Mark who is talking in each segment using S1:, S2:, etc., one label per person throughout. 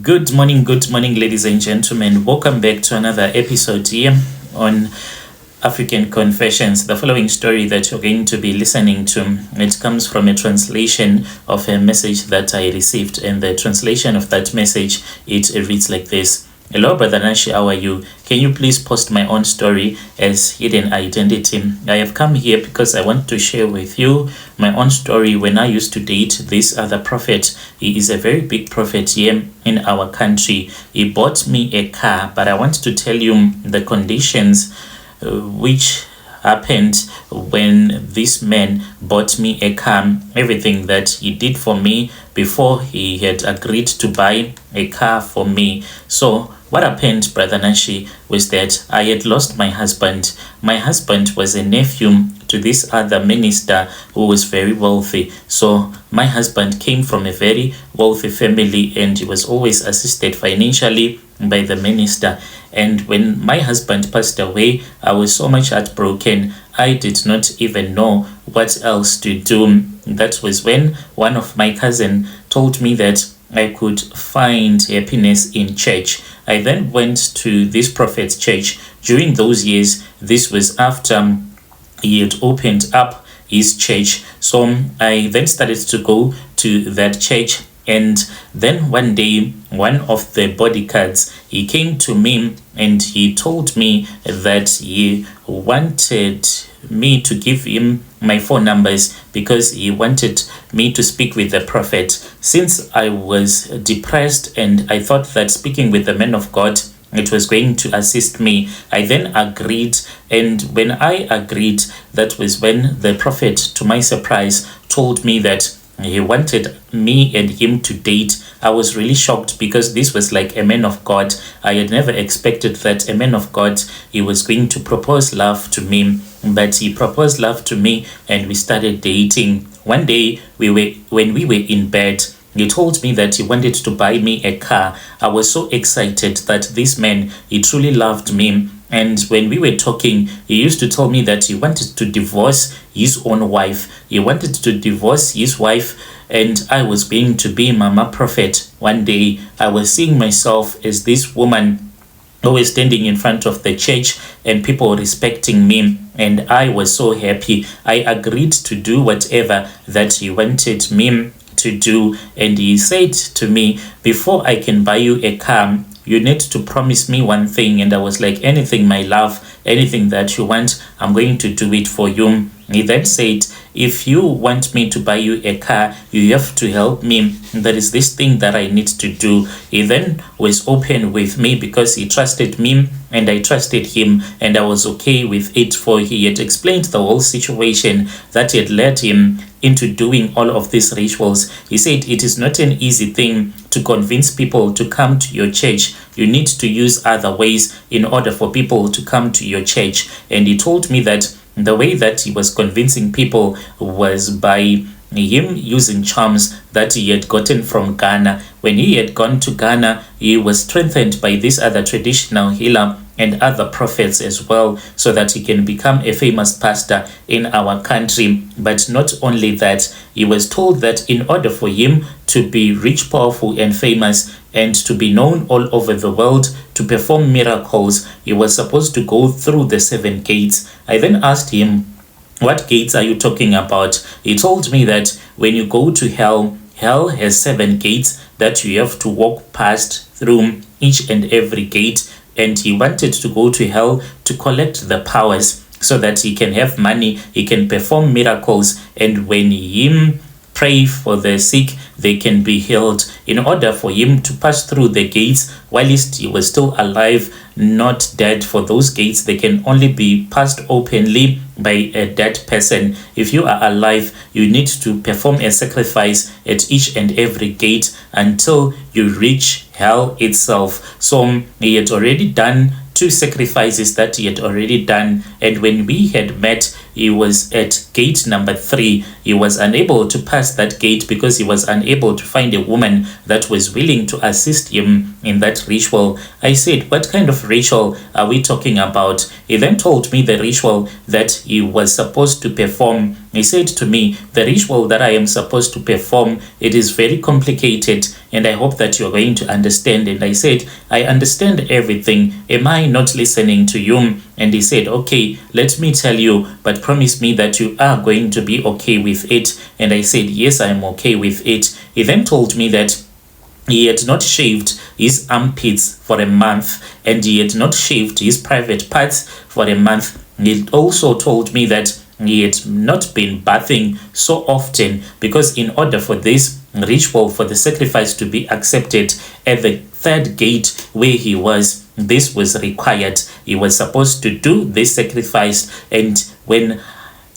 S1: Good morning, ladies and gentlemen. Welcome back to another episode here on African Confessions. The following story that you're going to be listening to, it comes from a translation of a message that I received, and the translation of that message, it reads like this. Hello, Brother Nashi, how are you? Can you please post my own story as hidden identity? I have come here because I want to share with you my own story when I used to date this other prophet. He is a very big prophet here in our country. He bought me a car, but I want to tell you the conditions which happened when this man bought me a car, everything that he did for me before he had agreed to buy a car for me. So what happened, Brother Nashi, was that I had lost my husband. My husband was a nephew to this other minister who was very wealthy. So my husband came from a very wealthy family, and he was always assisted financially by the minister. And when my husband passed away, I was so much heartbroken. I did not even know what else to do. That was when one of my cousin told me that I could find happiness in church. I then went to this prophet's church. During those years, this was after he had opened up his church. So I then started to go to that church. And then one day, one of the bodyguards, he came to me and he told me that he wanted me to give him my phone numbers because he wanted me to speak with the prophet. Since I was depressed and I thought that speaking with the man of God, it was going to assist me, I then agreed. And when I agreed, that was when the prophet, to my surprise, told me that he wanted me and him to date. I was really shocked because this was like a man of God. I had never expected that a man of God, he was going to propose love to me. But he proposed love to me and we started dating. One day, when we were in bed, he told me that he wanted to buy me a car. I was so excited that this man, he truly loved me. And when we were talking, he used to tell me that he wanted to divorce his own wife. He wanted to divorce his wife, and I was going to be Mama Prophet. One day, I was seeing myself as this woman always standing in front of the church and people respecting me, and I was so happy. I agreed to do whatever that he wanted me to do, and he said to me, before I can buy you a car, you need to promise me one thing. And I was like, anything, my love, anything that you want, I'm going to do it for you. He then said, if you want me to buy you a car, you have to help me. There is this thing that I need to do. He then was open with me because he trusted me and I trusted him, and I was okay with it, for he had explained the whole situation that had led him into doing all of these rituals. He said it is not an easy thing to convince people to come to your church. You need to use other ways in order for people to come to your church. And he told me that the way that he was convincing people was by him using charms that he had gotten from Ghana. When he had gone to Ghana, he was strengthened by this other traditional healer and other prophets as well, so that he can become a famous pastor in our country. But not only that, he was told that in order for him to be rich, powerful, and famous, and to be known all over the world, to perform miracles, he was supposed to go through the 7 gates. I then asked him, what gates are you talking about? He told me that when you go to hell, hell has 7 gates that you have to walk past through each and every gate. And he wanted to go to hell to collect the powers so that he can have money, he can perform miracles, and when him pray for the sick, they can be healed. In order for him to pass through the gates whilst he was still alive, not dead, for those gates, they can only be passed openly by a dead person. If you are alive, you need to perform a sacrifice at each and every gate until you reach hell itself. So he had already done 2 sacrifices that he had already done, and when we had met, he was at gate number 3. He was unable to pass that gate because he was unable to find a woman that was willing to assist him in that ritual. I said, what kind of ritual are we talking about? He then told me the ritual that he was supposed to perform. He said to me, the ritual that I am supposed to perform, it is very complicated, and I hope that you're going to understand. And I said, I understand everything. Am I not listening to you? And he said, okay, let me tell you, but promise me that you are going to be okay with it. And I said, yes, I'm okay with it. He then told me that he had not shaved his armpits for a month, and he had not shaved his private parts for a month. He also told me that he had not been bathing so often because in order for this ritual, for the sacrifice to be accepted at the 3rd gate where he was, this was required. He was supposed to do this sacrifice, and when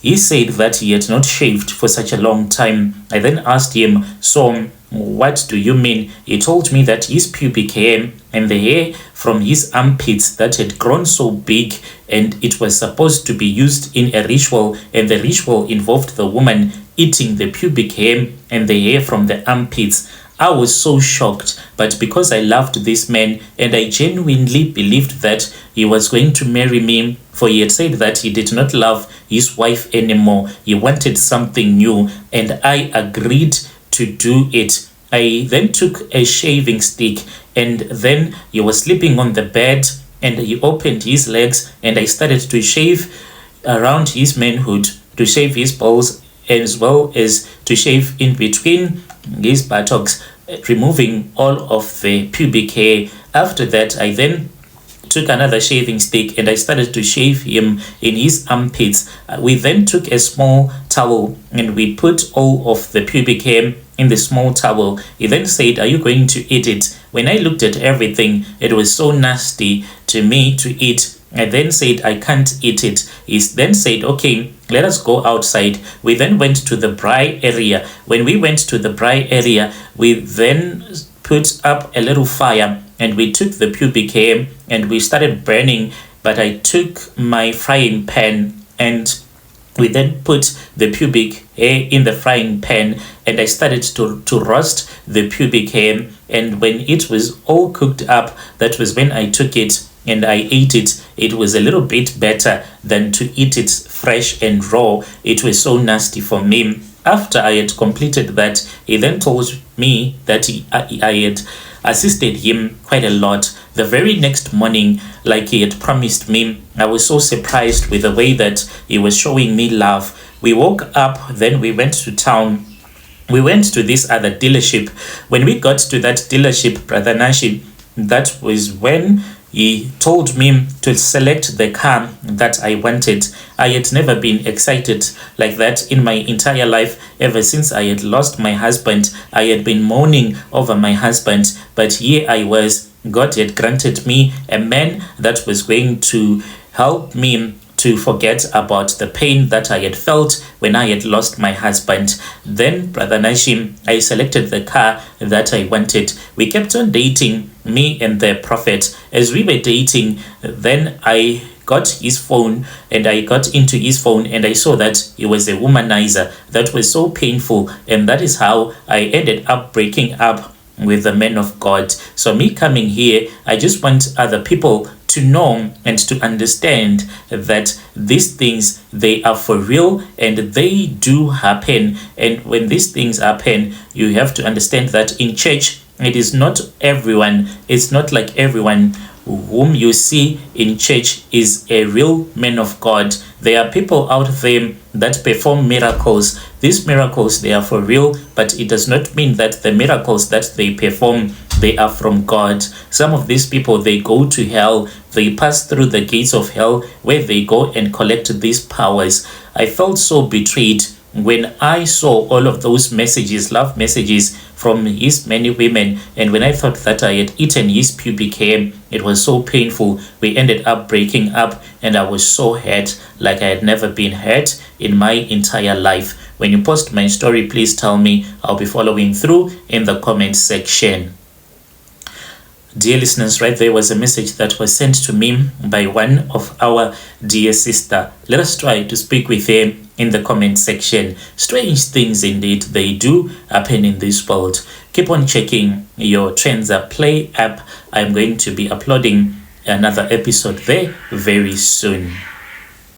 S1: he said that he had not shaved for such a long time, I then asked him, so what do you mean? He told me that his pubic hair and the hair from his armpits that had grown so big, and it was supposed to be used in a ritual, and the ritual involved the woman eating the pubic hair and the hair from the armpits. I was so shocked, but because I loved this man and I genuinely believed that he was going to marry me, for he had said that he did not love his wife anymore. He wanted something new, and I agreed to do it. I then took a shaving stick, and then he was sleeping on the bed, and he opened his legs, and I started to shave around his manhood, to shave his balls, as well as to shave in between his buttocks, removing all of the pubic hair. After that, I then took another shaving stick and I started to shave him in his armpits. We then took a small towel and we put all of the pubic hair in the small towel. He then said, are you going to eat it? When I looked at everything, it was so nasty to me to eat. I then said, I can't eat it. He then said, okay, let us go outside. We then went to the braai area. When we went to the braai area, we then put up a little fire and we took the pubic hair and we started burning. But I took my frying pan and we then put the pubic hair in the frying pan and I started to roast the pubic hair. And when it was all cooked up, that was when I took it and I ate it. It was a little bit better than to eat it fresh and raw. It was so nasty for me. After I had completed that, he then told me that I had assisted him quite a lot. The very next morning, like he had promised me, I was so surprised with the way that he was showing me love. We woke up, then we went to town. We went to this other dealership. When we got to that dealership, Brother Nashi, that was when he told me to select the car that I wanted. I had never been excited like that in my entire life. Ever since I had lost my husband, I had been mourning over my husband. But here I was. God had granted me a man that was going to help me to forget about the pain that I had felt when I had lost my husband. Then, Brother Nashim, I selected the car that I wanted. We kept on dating, me and the prophet. As we were dating, then I got his phone and I got into his phone and I saw that he was a womanizer. That was so painful, and that is how I ended up breaking up with the man of God. So me coming here, I just want other people to know and to understand that these things, they are for real and they do happen. And when these things happen, you have to understand that in church, it is not everyone. It's not like everyone whom you see in church is a real man of God. There are people out there that perform miracles. These miracles, they are for real, but it does not mean that the miracles that they perform, they are from God. Some of these people, they go to hell. They pass through the gates of hell where they go and collect these powers. I felt so betrayed when I saw all of those messages, love messages from his many women, and when I thought that I had eaten his pubic hair, it was so painful. We ended up breaking up, and I was so hurt like I had never been hurt in my entire life. When you post my story, please tell me. I'll be following through in the comment section. Dear listeners, right there was a message that was sent to me by one of our dear sister. Let us try to speak with her in the comment section. Strange things indeed, they do happen in this world. Keep on checking your Trenza Play app. I'm going to be uploading another episode there very soon.